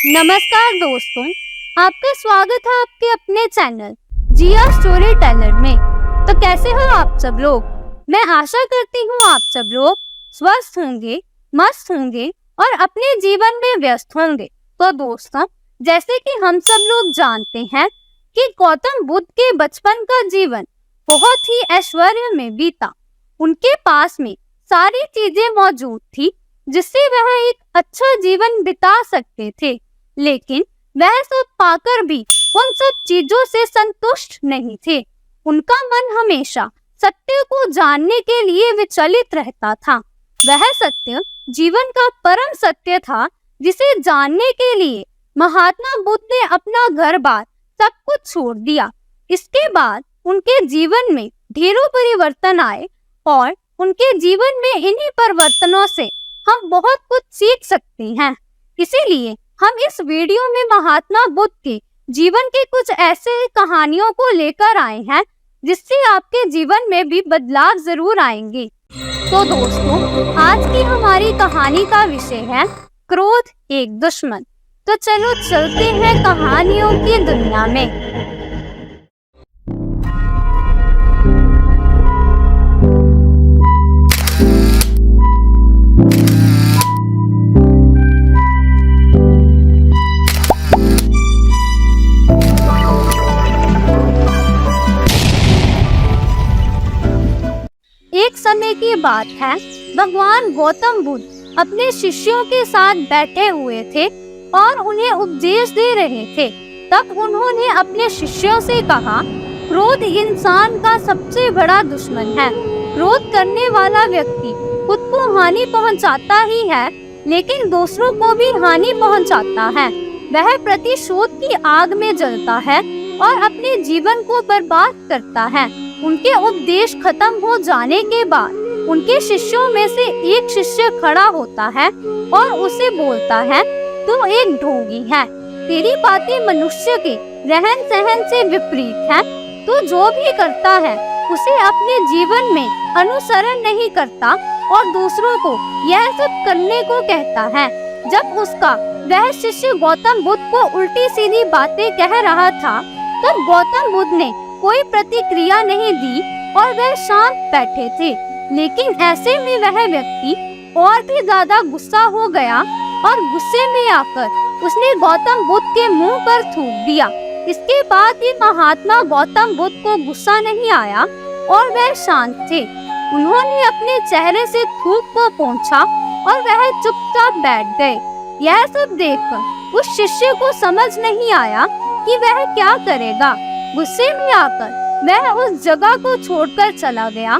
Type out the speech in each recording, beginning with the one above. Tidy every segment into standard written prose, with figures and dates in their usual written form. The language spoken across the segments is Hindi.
नमस्कार दोस्तों, आपका स्वागत है आपके अपने चैनल जिया स्टोरी टेलर में। तो कैसे हो आप सब लोग? मैं आशा करती हूँ आप सब लोग स्वस्थ होंगे, मस्त होंगे और अपने जीवन में व्यस्त होंगे। तो दोस्तों, जैसे कि हम सब लोग जानते हैं कि गौतम बुद्ध के बचपन का जीवन बहुत ही ऐश्वर्य में बीता। उनके पास में सारी चीजें मौजूद थी जिससे वह एक अच्छा जीवन बिता सकते थे, लेकिन वह सब पाकर भी उन सब चीजों से संतुष्ट नहीं थे। उनका मन हमेशा सत्य को जानने के लिए विचलित रहता था। वह सत्य जीवन का परम सत्य था जिसे जानने के लिए महात्मा बुद्ध ने अपना घर-बार सब कुछ छोड़ दिया। इसके बाद उनके जीवन में ढेरों परिवर्तन आए और उनके जीवन में इन्हीं परिवर्तनों से हम बहुत कुछ सीख सकते हैं। इसीलिए हम इस वीडियो में महात्मा बुद्ध के जीवन के कुछ ऐसे कहानियों को लेकर आए हैं जिससे आपके जीवन में भी बदलाव जरूर आएंगे। तो दोस्तों, आज की हमारी कहानी का विषय है क्रोध एक दुश्मन। तो चलो चलते हैं कहानियों की दुनिया में। एक समय की बात है, भगवान गौतम बुद्ध अपने शिष्यों के साथ बैठे हुए थे और उन्हें उपदेश दे रहे थे। तब उन्होंने अपने शिष्यों से कहा, क्रोध इंसान का सबसे बड़ा दुश्मन है। क्रोध करने वाला व्यक्ति खुद को हानि पहुंचाता ही है, लेकिन दूसरों को भी हानि पहुंचाता है। वह प्रतिशोध की आग में जलता है और अपने जीवन को बर्बाद करता है। उनके उपदेश खत्म हो जाने के बाद उनके शिष्यों में से एक शिष्य खड़ा होता है और उसे बोलता है, तू एक ढोंगी है। तेरी बातें मनुष्य के रहन सहन से विपरीत हैं। तू जो भी करता है उसे अपने जीवन में अनुसरण नहीं करता और दूसरों को यह सब करने को कहता है। जब उसका वह शिष्य गौतम बुद्ध को उल्टी सीधी बातें कह रहा था, तब गौतम बुद्ध ने कोई प्रतिक्रिया नहीं दी और वह शांत बैठे थे। लेकिन ऐसे में वह व्यक्ति और भी ज्यादा गुस्सा हो गया और गुस्से में आकर उसने गौतम बुद्ध के मुंह पर थूक दिया। इसके बाद भी महात्मा गौतम बुद्ध को गुस्सा नहीं आया और वह शांत थे। उन्होंने अपने चेहरे से थूक को पोंछा और वह चुपचाप बैठ गए। यह सब देखकर उस शिष्य को समझ नहीं आया कि वह क्या करेगा। गुस्से में आकर वह उस जगह को छोड़कर चला गया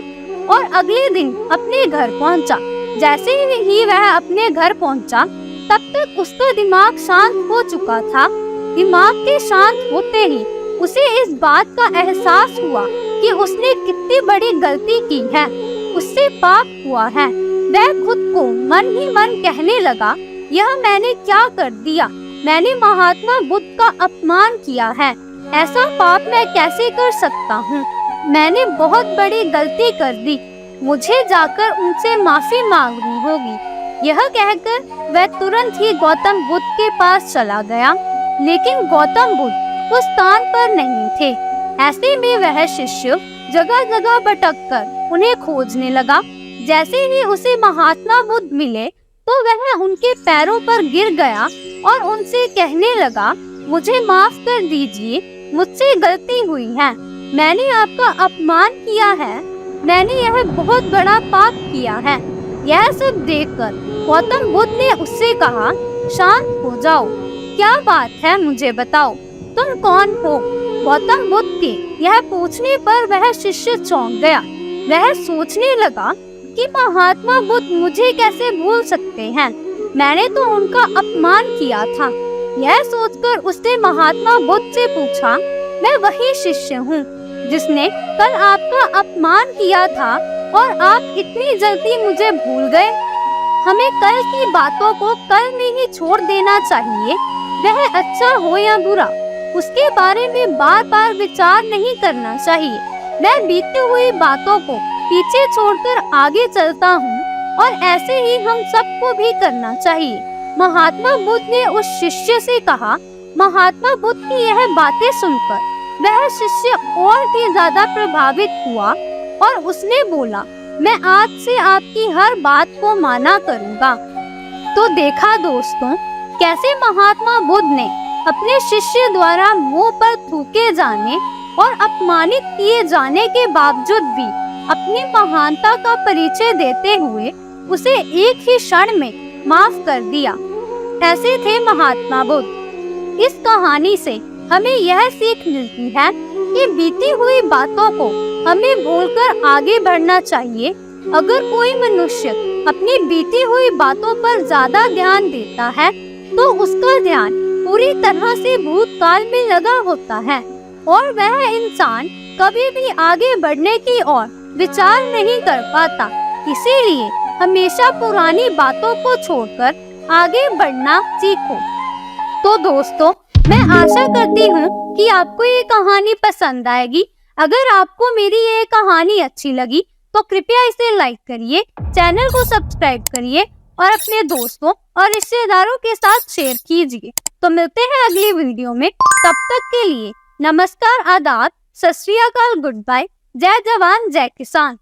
और अगले दिन अपने घर पहुंचा। जैसे ही वह अपने घर पहुंचा, तब तक उसका दिमाग शांत हो चुका था। दिमाग के शांत होते ही उसे इस बात का एहसास हुआ कि उसने कितनी बड़ी गलती की है। उससे पाप हुआ है। वह खुद को मन ही मन कहने लगा, यह मैंने क्या कर दिया? मैंने महात्मा बुद्ध का अपमान किया है। ऐसा पाप मैं कैसे कर सकता हूँ? मैंने बहुत बड़ी गलती कर दी। मुझे जाकर उनसे माफी मांगनी होगी। यह कहकर वह तुरंत ही गौतम बुद्ध के पास चला गया, लेकिन गौतम बुद्ध उस स्थान पर नहीं थे। ऐसे में वह शिष्य जगह जगह भटककर उन्हें खोजने लगा। जैसे ही उसे महात्मा बुद्ध मिले, तो वह उनके पैरों पर गिर गया और उनसे कहने लगा, मुझे माफ कर दीजिए, मुझसे गलती हुई है। मैंने आपका अपमान किया है। मैंने यह बहुत बड़ा पाप किया है। यह सब देखकर गौतम बुद्ध ने उससे कहा, शांत हो जाओ। क्या बात है, मुझे बताओ, तुम कौन हो? गौतम बुद्ध के यह पूछने पर वह शिष्य चौंक गया। वह सोचने लगा कि महात्मा बुद्ध मुझे कैसे भूल सकते हैं? मैंने तो उनका अपमान किया था। यह सोचकर उसने महात्मा बुद्ध से पूछा, मैं वही शिष्य हूँ जिसने कल आपका अपमान किया था और आप इतनी जल्दी मुझे भूल गए। हमें कल की बातों को कल में ही छोड़ देना चाहिए। वह अच्छा हो या बुरा, उसके बारे में बार बार विचार नहीं करना चाहिए। मैं बीती हुई बातों को पीछे छोड़कर आगे चलता हूँ और ऐसे ही हम सबको भी करना चाहिए। महात्मा बुद्ध ने उस शिष्य से कहा। महात्मा बुद्ध की यह बातें सुनकर वह शिष्य और भी ज्यादा प्रभावित हुआ और उसने बोला, मैं आज से आपकी हर बात को माना करूँगा। तो देखा दोस्तों, कैसे महात्मा बुद्ध ने अपने शिष्य द्वारा मुंह पर थूके जाने और अपमानित किए जाने के बावजूद भी अपनी महानता का परिचय देते हुए उसे एक ही क्षण में माफ कर दिया। ऐसे थे महात्मा बुद्ध। इस कहानी से हमें यह सीख मिलती है कि बीती हुई बातों को हमें भूलकर आगे बढ़ना चाहिए। अगर कोई मनुष्य अपनी बीती हुई बातों पर ज्यादा ध्यान देता है तो उसका ध्यान पूरी तरह से भूतकाल में लगा होता है और वह इंसान कभी भी आगे बढ़ने की ओर विचार नहीं कर पाता। इसीलिए हमेशा पुरानी बातों को छोड़कर आगे बढ़ना सीखो। तो दोस्तों, मैं आशा करती हूँ कि आपको ये कहानी पसंद आएगी। अगर आपको मेरी ये कहानी अच्छी लगी तो कृपया इसे लाइक करिए, चैनल को सब्सक्राइब करिए और अपने दोस्तों और रिश्तेदारों के साथ शेयर कीजिए। तो मिलते हैं अगली वीडियो में। तब तक के लिए नमस्कार, आदाब, सत श्री अकाल, गुड बाय, जय जवान जय किसान।